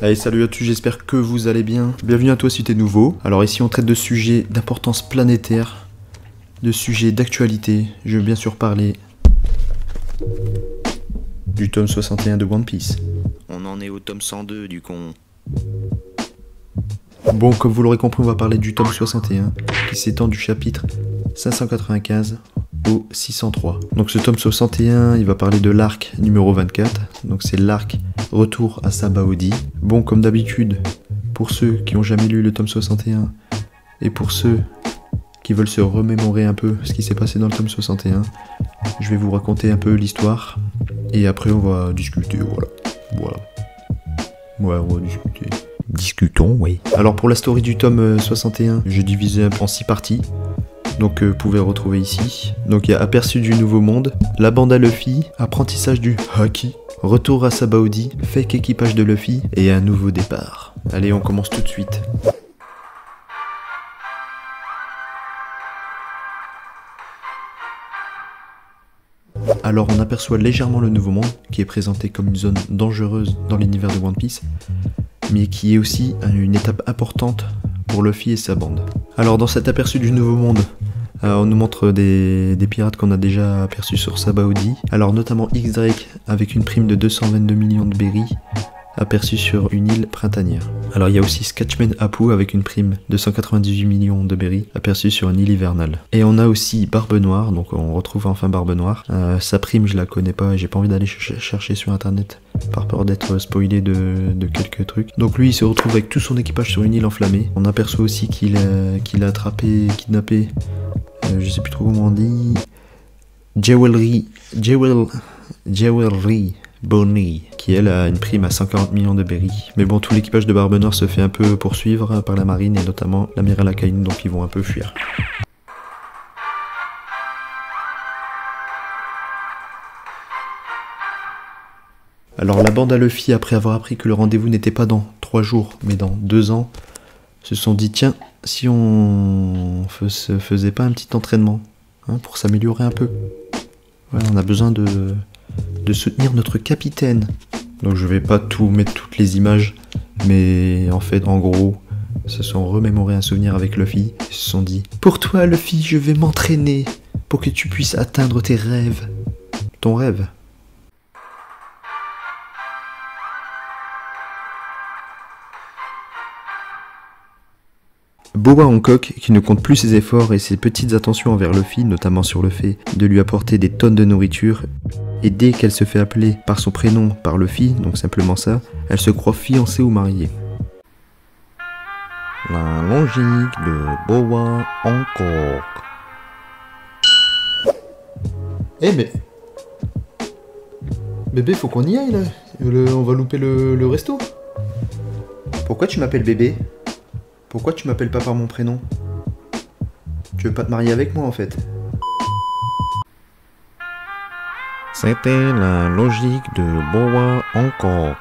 Allez, salut à tous, j'espère que vous allez bien. Bienvenue à toi si t'es nouveau. Alors ici on traite de sujets d'importance planétaire, de sujets d'actualité. Je veux bien sûr parler du tome 61 de One Piece. On en est au tome 102 du con. Bon, comme vous l'aurez compris, on va parler du tome 61 qui s'étend du chapitre 595 au 603. Donc ce tome 61, il va parler de l'arc numéro 24. Donc c'est l'arc Retour à Sabaody. Bon, comme d'habitude, pour ceux qui n'ont jamais lu le tome 61 et pour ceux qui veulent se remémorer un peu ce qui s'est passé dans le tome 61, je vais vous raconter un peu l'histoire et après on va discuter, voilà. Ouais, on va discuter. Discutons, oui. Alors pour la story du tome 61, je divisais en 6 parties. Donc vous pouvez retrouver ici. Donc il y a aperçu du nouveau monde, la bande à Luffy, apprentissage du Haki, retour à Sabaody, fake équipage de Luffy et un nouveau départ. Allez, on commence tout de suite. Alors on aperçoit légèrement le nouveau monde, qui est présenté comme une zone dangereuse dans l'univers de One Piece, mais qui est aussi une étape importante pour Luffy et sa bande. Alors dans cet aperçu du nouveau monde, on nous montre des pirates qu'on a déjà aperçus sur Sabaody. Alors notamment X-Drake avec une prime de 222 millions de berries, aperçu sur une île printanière. Alors il y a aussi Scatchman Apu avec une prime de 198 millions de berries, aperçu sur une île hivernale. Et on a aussi Barbe Noire, donc on retrouve enfin Barbe Noire. Sa prime je la connais pas et j'ai pas envie d'aller chercher sur internet par peur d'être spoilé de quelques trucs. Donc lui il se retrouve avec tout son équipage sur une île enflammée. On aperçoit aussi qu'il a attrapé, kidnappé, je sais plus trop comment on dit, Jewelry Bonnie, qui elle a une prime à 140 millions de berries. Mais bon, tout l'équipage de Barbe Noire se fait un peu poursuivre par la marine et notamment l'amiral Akainu, donc ils vont un peu fuir. Alors la bande à Luffy, après avoir appris que le rendez-vous n'était pas dans 3 jours, mais dans 2 ans, se sont dit tiens, si on se faisait pas un petit entraînement, hein, pour s'améliorer un peu. Voilà, on a besoin de soutenir notre capitaine. Donc je vais pas tout mettre toutes les images, mais en fait, en gros, se sont remémorés un souvenir avec Luffy. Ils se sont dit pour toi Luffy, je vais m'entraîner pour que tu puisses atteindre tes rêves. Ton rêve. Boa Hancock, qui ne compte plus ses efforts et ses petites attentions envers Luffy, notamment sur le fait de lui apporter des tonnes de nourriture, et dès qu'elle se fait appeler par son prénom par Luffy, donc simplement ça, elle se croit fiancée ou mariée. La logique de Boa Hancock. Eh mais... Bébé, faut qu'on y aille là. On va louper le resto. Pourquoi tu m'appelles bébé ? Pourquoi tu m'appelles pas par mon prénom? Tu veux pas te marier avec moi en fait? C'était la logique de Boa Hancock.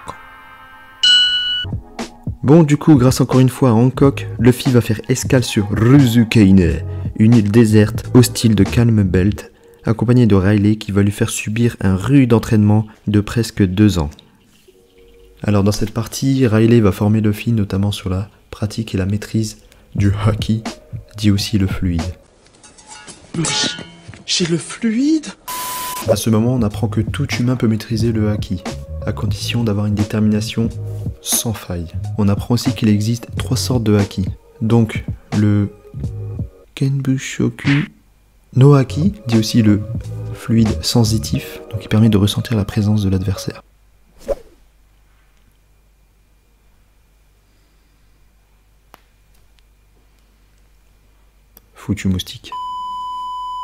Bon, du coup, grâce encore une fois à Hancock, Luffy va faire escale sur Ruzukaine, une île déserte hostile de Calm Belt, accompagné de Riley qui va lui faire subir un rude entraînement de presque 2 ans. Alors dans cette partie, Riley va former Luffy notamment sur la pratique et la maîtrise du Haki, dit aussi le fluide. J'ai le fluide? À ce moment, on apprend que tout humain peut maîtriser le Haki, à condition d'avoir une détermination sans faille. On apprend aussi qu'il existe 3 sortes de Haki. Donc, le Kenbushoku no Haki, dit aussi le fluide sensitif, donc il permet de ressentir la présence de l'adversaire. Foutu moustique.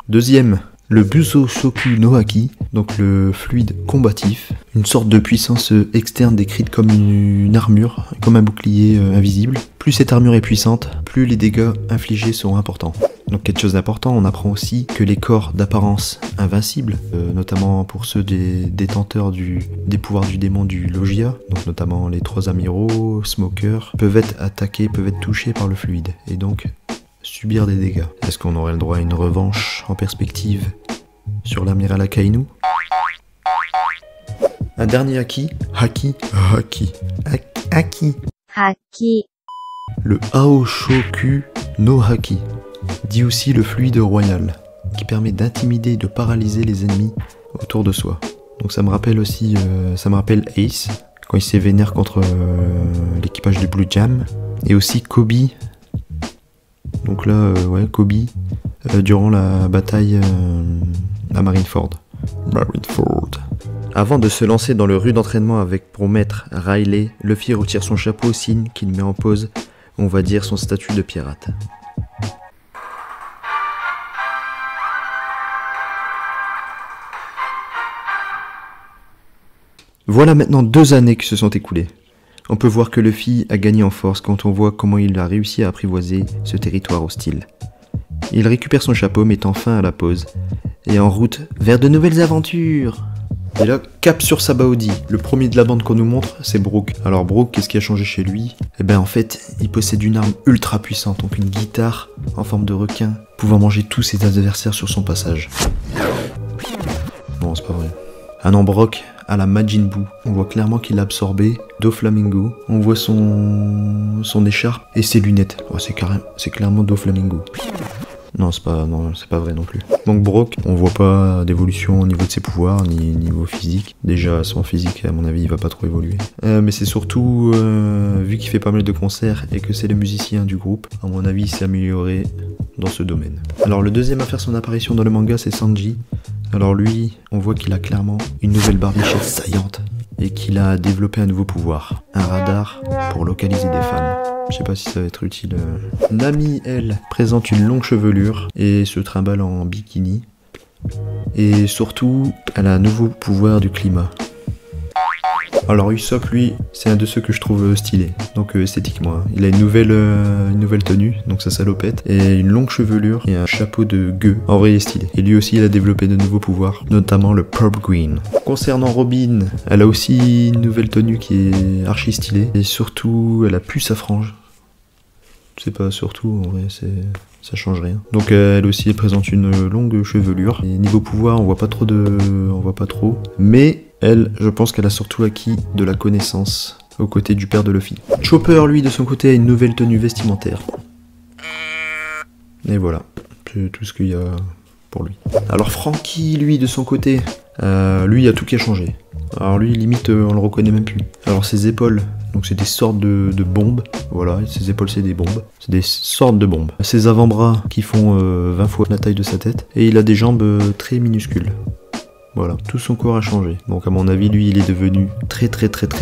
Deuxième, le Buso Shoku no Haki, donc le fluide combatif, une sorte de puissance externe décrite comme une armure, comme un bouclier invisible. Plus cette armure est puissante, plus les dégâts infligés seront importants. Donc quelque chose d'important, on apprend aussi que les corps d'apparence invincibles, notamment pour ceux des détenteurs des pouvoirs du démon du Logia, donc notamment les 3 amiraux, Smoker, peuvent être attaqués, peuvent être touchés par le fluide, et donc subir des dégâts. Est-ce qu'on aurait le droit à une revanche en perspective sur l'amiral Akainu? Un dernier Haki, Haki. Haki. Le Aoshoku no Haki, dit aussi le fluide royal, qui permet d'intimider et de paralyser les ennemis autour de soi. Donc ça me rappelle aussi, Ace, quand il s'est vénère contre l'équipage de Blue Jam, et aussi Kobe. Donc là, Kobe, durant la bataille à Marineford. Avant de se lancer dans le rude entraînement avec pour maître Riley, Luffy retire son chapeau, signe qu'il met en pause, on va dire, son statut de pirate. Voilà maintenant 2 années qui se sont écoulées. On peut voir que Luffy a gagné en force quand on voit comment il a réussi à apprivoiser ce territoire hostile. Il récupère son chapeau, mettant fin à la pause, et en route vers de nouvelles aventures. Et là, cap sur Sabaody. Le premier de la bande qu'on nous montre, c'est Brook. Alors Brook, qu'est-ce qui a changé chez lui? Eh ben en fait, il possède une arme ultra puissante, donc une guitare en forme de requin, pouvant manger tous ses adversaires sur son passage. Non, c'est pas vrai. Ah non, Brock, à la Majin Buu, on voit clairement qu'il a absorbé Doflamingo. On voit son écharpe et ses lunettes. Oh, c'est clairement Doflamingo. Non, c'est pas vrai non plus. Donc Brock, on voit pas d'évolution au niveau de ses pouvoirs, ni niveau physique. Déjà, son physique, à mon avis, il va pas trop évoluer. Mais c'est surtout, vu qu'il fait pas mal de concerts et que c'est le musicien du groupe, à mon avis, il s'est amélioré dans ce domaine. Alors le deuxième à faire son apparition dans le manga, c'est Sanji. Alors lui, on voit qu'il a clairement une nouvelle barbichette saillante et qu'il a développé un nouveau pouvoir. Un radar pour localiser des femmes. Je sais pas si ça va être utile. Nami, elle, présente une longue chevelure et se trimballe en bikini. Et surtout, elle a un nouveau pouvoir du climat. Alors Usopp, lui, c'est un de ceux que je trouve stylé, donc esthétiquement. Hein. Il a une nouvelle tenue, donc sa salopette, et une longue chevelure et un chapeau de gueux. En vrai, il est stylé. Et lui aussi, il a développé de nouveaux pouvoirs, notamment le Purple Green. Concernant Robin, elle a aussi une nouvelle tenue qui est archi stylée, et surtout, elle a plus sa frange. C'est pas surtout, en vrai, ça change rien. Donc elle aussi, elle présente une longue chevelure. Et niveau pouvoir, on voit pas trop, mais elle, je pense qu'elle a surtout acquis de la connaissance aux côtés du père de Luffy. Chopper, lui, de son côté, a une nouvelle tenue vestimentaire. Et voilà, c'est tout ce qu'il y a pour lui. Alors Franky, lui, de son côté, lui, il y a tout qui a changé. Alors lui, limite, on le reconnaît même plus. Alors ses épaules, donc c'est des sortes de bombes. Voilà, ses épaules, c'est des bombes. C'est des sortes de bombes. Ses avant-bras qui font 20 fois la taille de sa tête. Et il a des jambes très minuscules. Voilà, tout son corps a changé. Donc à mon avis, lui, il est devenu très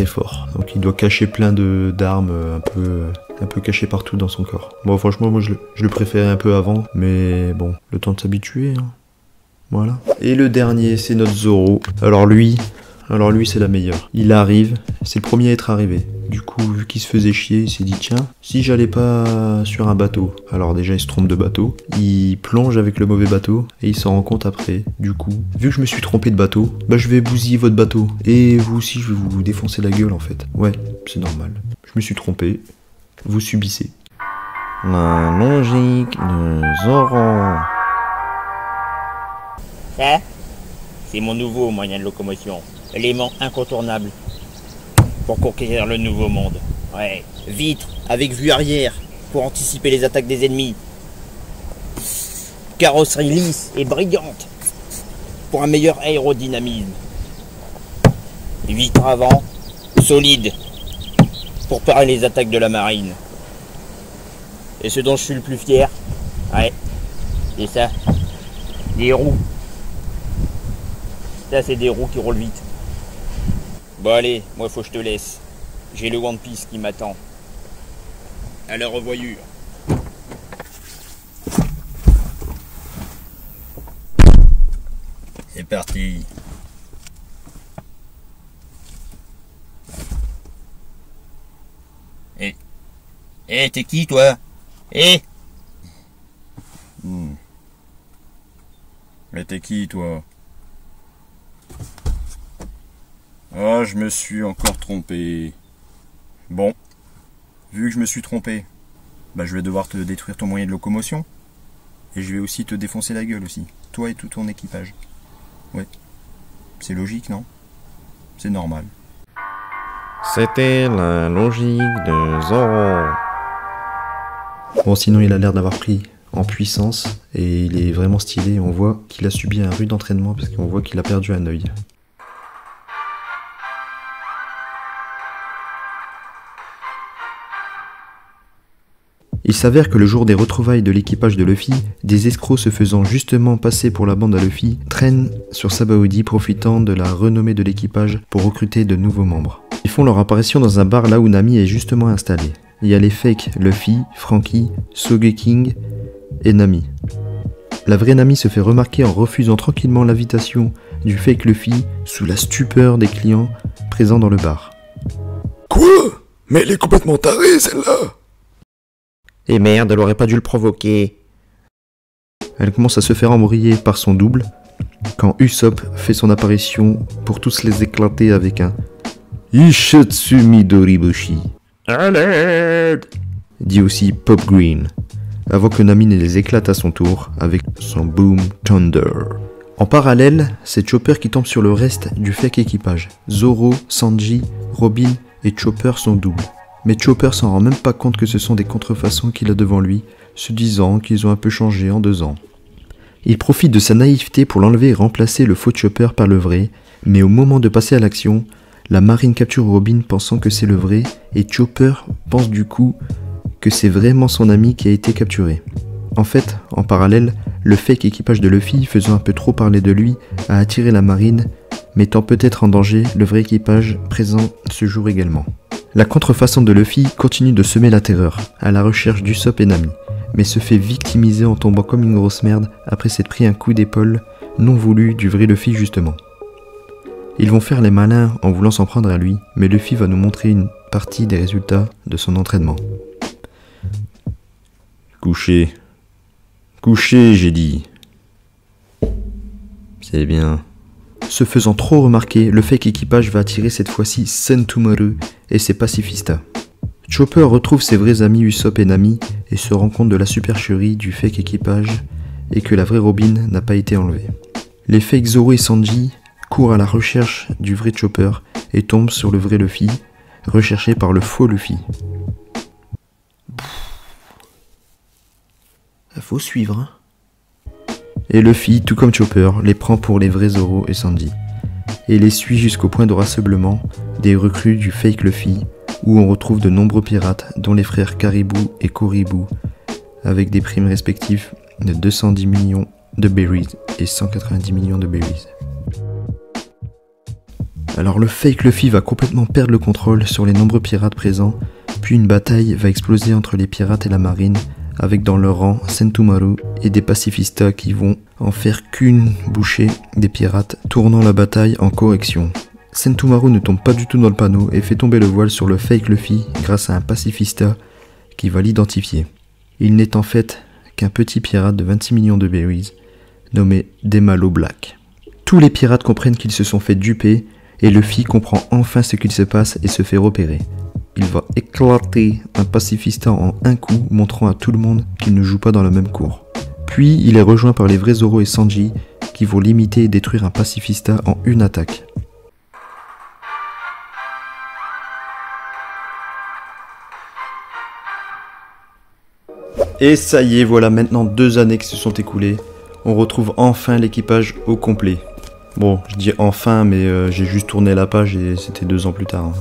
fort. Donc il doit cacher plein d'armes un peu cachées partout dans son corps. Bon, franchement, moi je le préférais un peu avant, mais bon, le temps de s'habituer, hein. Voilà. Et le dernier, c'est notre Zoro. Alors lui, c'est la meilleure. Il arrive, c'est le premier à être arrivé. Du coup, vu qu'il se faisait chier, il s'est dit tiens, si j'allais pas sur un bateau. Alors déjà, il se trompe de bateau. Il plonge avec le mauvais bateau et il s'en rend compte après. Du coup, vu que je me suis trompé de bateau, bah je vais bousiller votre bateau. Et vous aussi, je vais vous défoncer la gueule en fait. Ouais, c'est normal. Je me suis trompé. Vous subissez. La logique de Zoro. Ça, c'est mon nouveau moyen de locomotion. Élément incontournable pour conquérir le nouveau monde. Ouais, vitre avec vue arrière pour anticiper les attaques des ennemis. Carrosserie lisse et brillante pour un meilleur aérodynamisme. Vitre avant solide pour parer les attaques de la marine. Et ce dont je suis le plus fier, ouais, c'est ça, des roues. Ça, c'est des roues qui roulent vite. Bon allez, moi faut que je te laisse. J'ai le One Piece qui m'attend. À la revoyure. C'est parti. T'es qui toi? Mais t'es qui toi? Ah, je me suis encore trompé. Bon, vu que je me suis trompé, bah je vais devoir te détruire ton moyen de locomotion. Et je vais aussi te défoncer la gueule aussi, toi et tout ton équipage. Ouais, c'est logique, non? C'est normal. C'était la logique de Zoro. Bon, sinon il a l'air d'avoir pris en puissance et il est vraiment stylé. On voit qu'il a subi un rude entraînement parce qu'on voit qu'il a perdu un œil. Il s'avère que le jour des retrouvailles de l'équipage de Luffy, des escrocs se faisant justement passer pour la bande à Luffy traînent sur Sabaody profitant de la renommée de l'équipage pour recruter de nouveaux membres. Ils font leur apparition dans un bar là où Nami est justement installée. Il y a les fakes Luffy, Franky, Sogeking et Nami. La vraie Nami se fait remarquer en refusant tranquillement l'invitation du fake Luffy sous la stupeur des clients présents dans le bar. Quoi? Mais elle est complètement tarée celle-là! Et merde, elle aurait pas dû le provoquer. Elle commence à se faire embrayer par son double quand Usopp fait son apparition pour tous les éclater avec un Ishitsu Midoriboshi. À l'aide! Dit aussi Pop Green, avant que Nami ne les éclate à son tour avec son Boom Thunder. En parallèle, c'est Chopper qui tombe sur le reste du fake équipage. Zoro, Sanji, Robin et Chopper sont doubles. Mais Chopper s'en rend même pas compte que ce sont des contrefaçons qu'il a devant lui, se disant qu'ils ont un peu changé en 2 ans. Il profite de sa naïveté pour l'enlever et remplacer le faux Chopper par le vrai, mais au moment de passer à l'action, la marine capture Robin pensant que c'est le vrai, et Chopper pense du coup que c'est vraiment son ami qui a été capturé. En fait, en parallèle, le fake équipage de Luffy, faisant un peu trop parler de lui, a attiré la marine, mettant peut-être en danger le vrai équipage présent ce jour également. La contrefaçon de Luffy continue de semer la terreur, à la recherche d'Usopp et Nami, mais se fait victimiser en tombant comme une grosse merde après s'être pris un coup d'épaule non voulu du vrai Luffy justement. Ils vont faire les malins en voulant s'en prendre à lui, mais Luffy va nous montrer une partie des résultats de son entraînement. Couché. Couché, j'ai dit. C'est bien. Se faisant trop remarquer, le fake équipage va attirer cette fois-ci Sentomaru et ses pacifistas. Chopper retrouve ses vrais amis Usopp et Nami et se rend compte de la supercherie du fake équipage et que la vraie Robin n'a pas été enlevée. Les fakes Zoro et Sanji courent à la recherche du vrai Chopper et tombent sur le vrai Luffy, recherché par le faux Luffy. Faut suivre, hein. Et Luffy, tout comme Chopper, les prend pour les vrais Zoro et Sanji, et les suit jusqu'au point de rassemblement des recrues du fake Luffy, où on retrouve de nombreux pirates, dont les frères Caribou et Koribu, avec des primes respectives de 210 millions de berries et 190 millions de berries. Alors le fake Luffy va complètement perdre le contrôle sur les nombreux pirates présents, puis une bataille va exploser entre les pirates et la marine, avec dans leur rang Sentomaru et des pacifistas qui vont en faire qu'une bouchée des pirates, tournant la bataille en correction. Sentomaru ne tombe pas du tout dans le panneau et fait tomber le voile sur le fake Luffy grâce à un pacifista qui va l'identifier. Il n'est en fait qu'un petit pirate de 26 millions de berries, nommé Demalo Black. Tous les pirates comprennent qu'ils se sont fait duper et Luffy comprend enfin ce qu'il se passe et se fait repérer. Il va éclater un pacifista en un coup, montrant à tout le monde qu'il ne joue pas dans la même cour. Puis il est rejoint par les vrais Zoro et Sanji qui vont limiter et détruire un pacifista en une attaque. Et ça y est, voilà maintenant 2 années qui se sont écoulées. On retrouve enfin l'équipage au complet. Bon, je dis enfin, mais j'ai juste tourné la page et c'était 2 ans plus tard. Hein.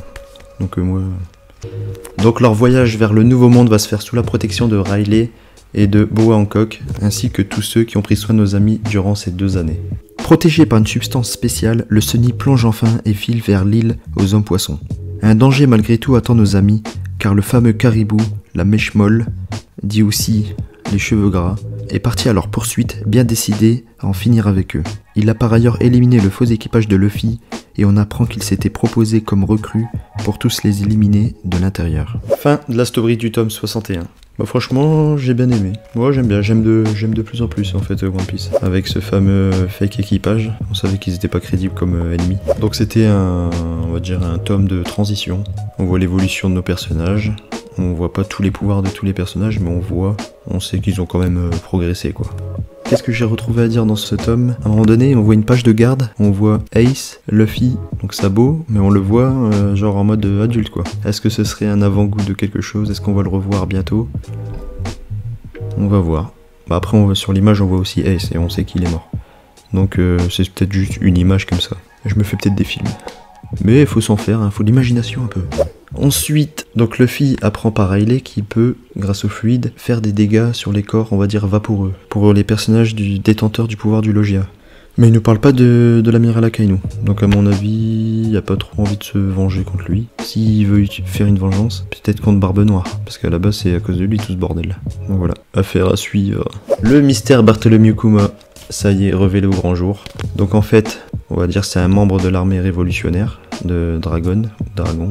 Donc leur voyage vers le nouveau monde va se faire sous la protection de Riley et de Boa Hancock, ainsi que tous ceux qui ont pris soin de nos amis durant ces 2 années. Protégé par une substance spéciale, le Sunny plonge enfin et file vers l'île aux hommes poissons. Un danger malgré tout attend nos amis, car le fameux caribou, la mèche molle, dit aussi les cheveux gras, est parti à leur poursuite, bien décidé à en finir avec eux. Il a par ailleurs éliminé le faux équipage de Luffy, et on apprend qu'il s'était proposé comme recrue pour tous les éliminer de l'intérieur. Fin de la story du tome 61. Bah franchement, j'ai bien aimé. Moi j'aime bien, j'aime de plus en plus en fait One Piece. Avec ce fameux fake équipage, on savait qu'ils n'étaient pas crédibles comme ennemis. Donc c'était on va dire un tome de transition. On voit l'évolution de nos personnages. On voit pas tous les pouvoirs de tous les personnages, mais on sait qu'ils ont quand même progressé quoi. qu'est-ce que j'ai retrouvé à dire dans ce tome? À un moment donné, on voit une page de garde, on voit Ace, Luffy, donc Sabo, mais on le voit genre en mode adulte quoi. Est-ce que ce serait un avant-goût de quelque chose? Est-ce qu'on va le revoir bientôt? On va voir. Bah après, sur l'image, on voit aussi Ace et on sait qu'il est mort. Donc c'est peut-être juste une image comme ça. Je me fais peut-être des films. Mais il faut s'en faire, hein, faut de l'imagination un peu. Ensuite, donc Luffy apprend par Riley qu'il peut, grâce au fluide, faire des dégâts sur les corps, on va dire vaporeux, pour les personnages du détenteur du pouvoir du Logia. Mais il ne parle pas de l'amiral Akainu, donc à mon avis, il n'y a pas trop envie de se venger contre lui. S'il veut faire une vengeance, peut-être contre Barbe Noire, parce qu'à la base c'est à cause de lui tout ce bordel. Donc voilà, affaire à suivre. Le mystère Bartholomew Kuma, ça y est, révélé au grand jour. Donc en fait, on va dire c'est un membre de l'armée révolutionnaire de Dragon,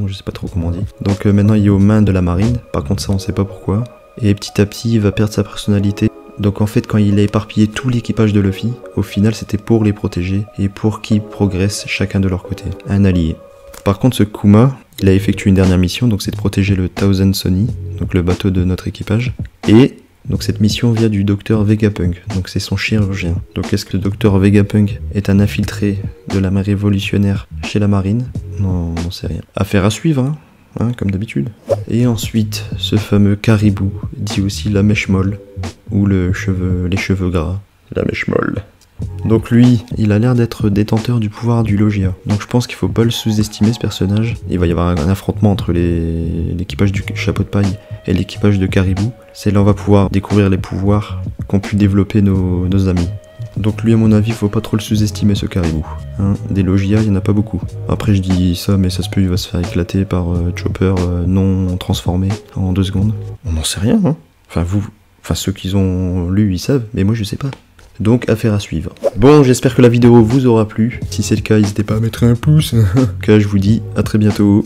je sais pas trop comment on dit. Donc maintenant il est aux mains de la marine, par contre ça on sait pas pourquoi. Et petit à petit il va perdre sa personnalité. Donc en fait quand il a éparpillé tout l'équipage de Luffy, au final c'était pour les protéger et pour qu'ils progressent chacun de leur côté, un allié. Par contre ce Kuma, il a effectué une dernière mission, donc c'est de protéger le Thousand Sunny, donc le bateau de notre équipage. Et donc cette mission vient du docteur Vegapunk, donc c'est son chirurgien. Donc est-ce que le docteur Vegapunk est un infiltré de l'armée révolutionnaire chez la marine? Non, on sait rien. Affaire à suivre, hein, comme d'habitude. Et ensuite, ce fameux caribou, dit aussi la mèche molle, ou les cheveux gras. La mèche molle. Donc lui, il a l'air d'être détenteur du pouvoir du Logia. Donc je pense qu'il faut pas le sous-estimer ce personnage. Il va y avoir un affrontement entre l'équipage du chapeau de paille et l'équipage de Caribou. C'est là on va pouvoir découvrir les pouvoirs qu'ont pu développer nos amis. Donc lui à mon avis, faut pas trop le sous-estimer ce Caribou. Hein, des Logia, il y en a pas beaucoup. Après je dis ça, mais ça se peut il va se faire éclater par Chopper non transformé en 2 secondes. On n'en sait rien, hein. Enfin ceux qui ont lu ils savent, mais moi je sais pas. Donc affaire à suivre. Bon, j'espère que la vidéo vous aura plu. Si c'est le cas, n'hésitez pas à mettre un pouce. En tout cas, je vous dis à très bientôt.